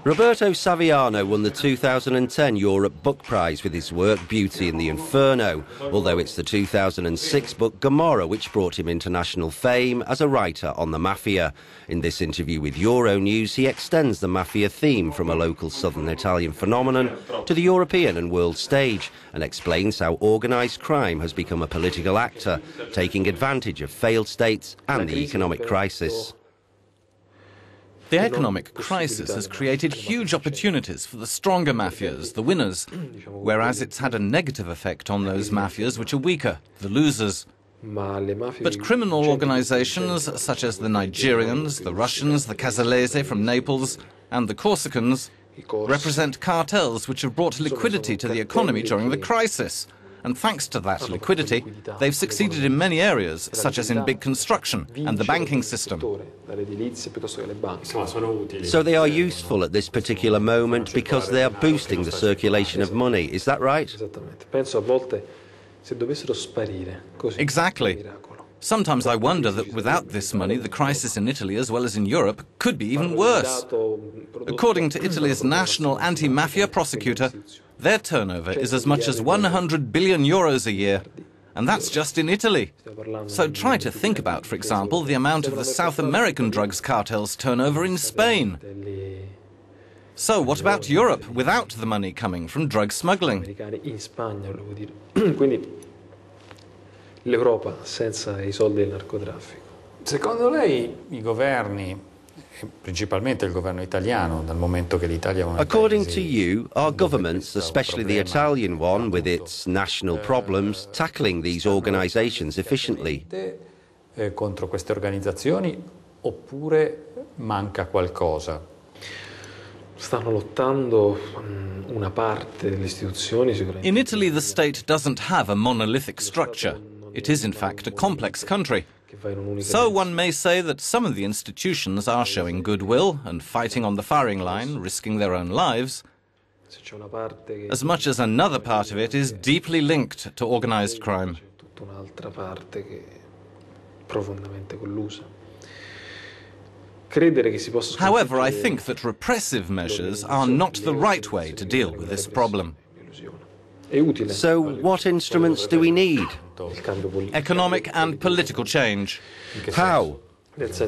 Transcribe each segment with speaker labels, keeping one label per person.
Speaker 1: Roberto Saviano won the 2010 Europe Book Prize with his work Beauty in the Inferno, although it's the 2006 book Gomorra which brought him international fame as a writer on the Mafia. In this interview with Euronews, he extends the Mafia theme from a local southern Italian phenomenon to the European and world stage and explains how organised crime has become a political actor, taking advantage of failed states and the economic crisis.
Speaker 2: The economic crisis has created huge opportunities for the stronger mafias, the winners, whereas it's had a negative effect on those mafias which are weaker, the losers. But criminal organizations such as the Nigerians, the Russians, the Casalese from Naples and the Corsicans represent cartels which have brought liquidity to the economy during the crisis. And thanks to that liquidity, they've succeeded in many areas, such as in big construction and the banking system.
Speaker 1: So they are useful at this particular moment because they are boosting the circulation of money, is that right?
Speaker 2: Exactly. Sometimes I wonder that without this money, the crisis in Italy, as well as in Europe, could be even worse. According to Italy's national anti-mafia prosecutor, their turnover is as much as 100 billion euros a year, and that's just in Italy. So try to think about, for example, the amount of the South American drugs cartels' turnover in Spain. So what about Europe without the money coming from drug smuggling?
Speaker 3: L'Europa senza I soldi del narcotraffico. Secondo lei I governi, principalmente il governo italiano, dal momento che l'Italia è una
Speaker 1: According to you, are governments, especially the Italian one with its national problems, tackling these organizations efficiently?
Speaker 3: Contro queste organizzazioni oppure manca qualcosa? Stanno lottando una parte delle istituzioni sicuramente.
Speaker 2: In Italy, the state doesn't have a monolithic structure. It is, in fact, a complex country. So one may say that some of the institutions are showing goodwill and fighting on the firing line, risking their own lives, as much as another part of it is deeply linked to organised crime. However, I think that repressive measures are not the right way to deal with this problem.
Speaker 1: So what instruments do we need?
Speaker 2: Economic and political change.
Speaker 1: How?
Speaker 2: Let's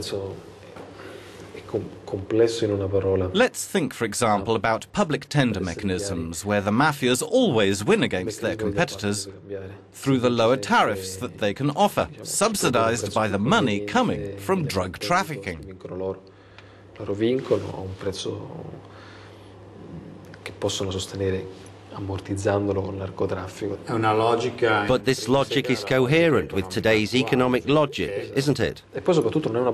Speaker 2: think, for example, about public tender mechanisms where the mafias always win against their competitors through the lower tariffs that they can offer, subsidized by the money coming from drug trafficking.
Speaker 1: But this logic is coherent with today's economic logic, isn't it?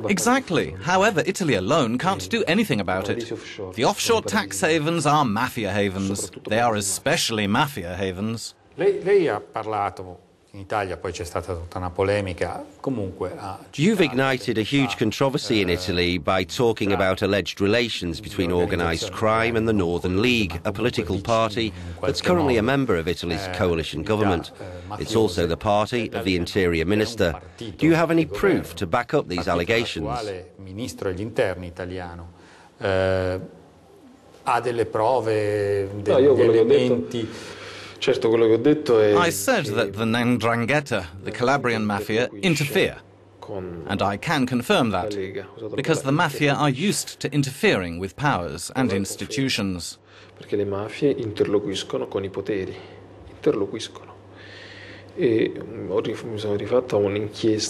Speaker 2: Exactly. However, Italy alone can't do anything about it. The offshore tax havens are mafia havens. They are especially mafia havens.
Speaker 3: Lei ha parlato in Italia, poi c'è stata tutta una polemica. Comunque,
Speaker 1: you've ignited a huge controversy in Italy by talking about alleged relations between organised crime and the Northern League, a political party that's currently a member of Italy's coalition government. It's also the party of the Interior Minister. Do you have any proof to back up these allegations?
Speaker 3: Ministro degli Interni italiano ha delle prove, degli elementi.
Speaker 2: I said that the 'Ndrangheta, the Calabrian mafia, interfere. And I can confirm that, because the mafia are used to interfering with powers and institutions.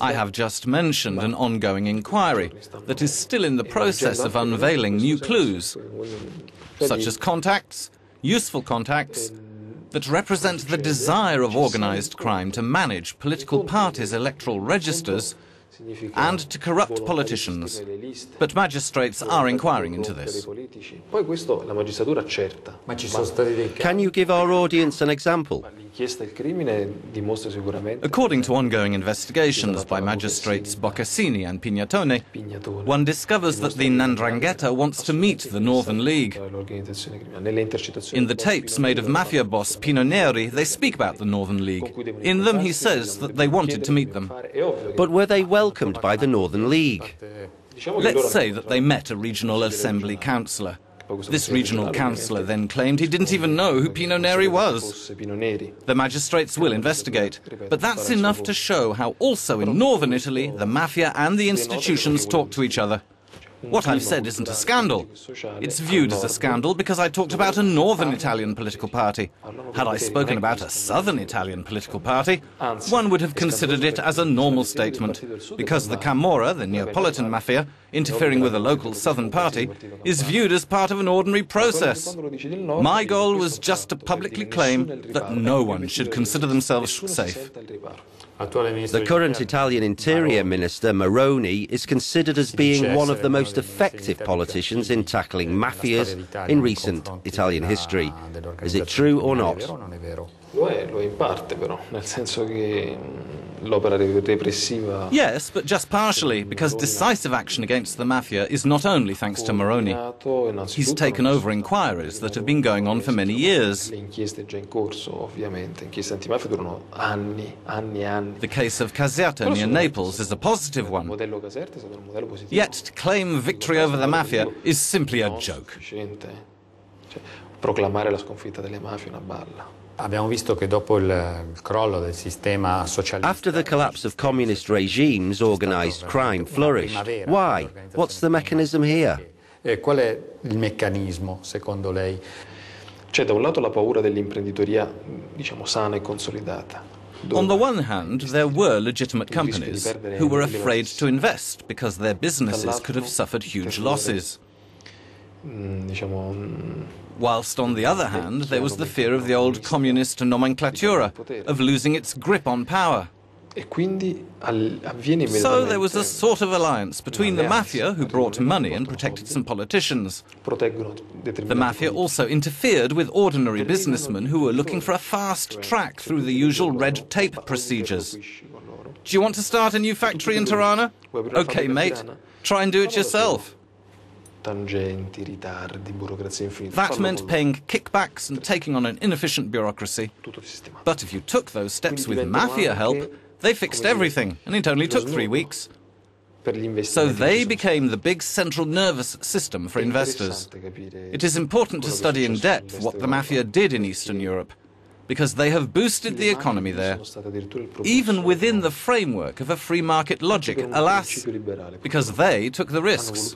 Speaker 2: I have just mentioned an ongoing inquiry that is still in the process of unveiling new clues, such as contacts, useful contacts, that represent the desire of organised crime to manage political parties' electoral registers and to corrupt politicians. But magistrates are inquiring into this.
Speaker 1: Can you give our audience an example?
Speaker 2: According to ongoing investigations by magistrates Boccassini and Pignatone, one discovers that the 'Ndrangheta wants to meet the Northern League. In the tapes made of mafia boss Pino Neri, they speak about the Northern League. In them he says that they wanted to meet them.
Speaker 1: But were they welcomed by the Northern League?
Speaker 2: Let's say that they met a regional assembly councillor. This regional councillor then claimed he didn't even know who Pino Neri was. The magistrates will investigate, but that's enough to show how also in northern Italy the mafia and the institutions talk to each other. What I've said isn't a scandal. It's viewed as a scandal because I talked about a northern Italian political party. Had I spoken about a southern Italian political party, one would have considered it as a normal statement, because the Gomorra, the Neapolitan mafia, interfering with a local southern party, is viewed as part of an ordinary process. My goal was just to publicly claim that no one should consider themselves safe.
Speaker 1: The current Italian Interior Minister, Maroni, is considered as being one of the most effective politicians in tackling mafias in recent Italian history. Is it true or not?
Speaker 2: Yes, but just partially, because decisive action against the mafia is not only thanks to Maroni. He's taken over inquiries that have been going on for many years. The case of Caserta near Naples is a positive one. Yet to claim victory over the mafia is simply a joke.
Speaker 1: After the collapse of communist regimes, organised crime flourished. Why? What's the mechanism here?
Speaker 3: Qual è il meccanismo, secondo lei? C'è da un lato la paura dell'imprenditoria, diciamo, sana e consolidata.
Speaker 2: On the one hand, there were legitimate companies who were afraid to invest because their businesses could have suffered huge losses. Whilst on the other hand, there was the fear of the old communist nomenclatura, of losing its grip on power. So there was a sort of alliance between the mafia, who brought money and protected some politicians. The mafia also interfered with ordinary businessmen who were looking for a fast track through the usual red tape procedures. Do you want to start a new factory in Tirana? Okay, mate, try and do it yourself. That meant paying kickbacks and taking on an inefficient bureaucracy. But if you took those steps with mafia help, they fixed everything, and it only took 3 weeks. So they became the big central nervous system for investors. It is important to study in depth what the mafia did in Eastern Europe, because they have boosted the economy there, even within the framework of a free market logic, alas, because they took the risks.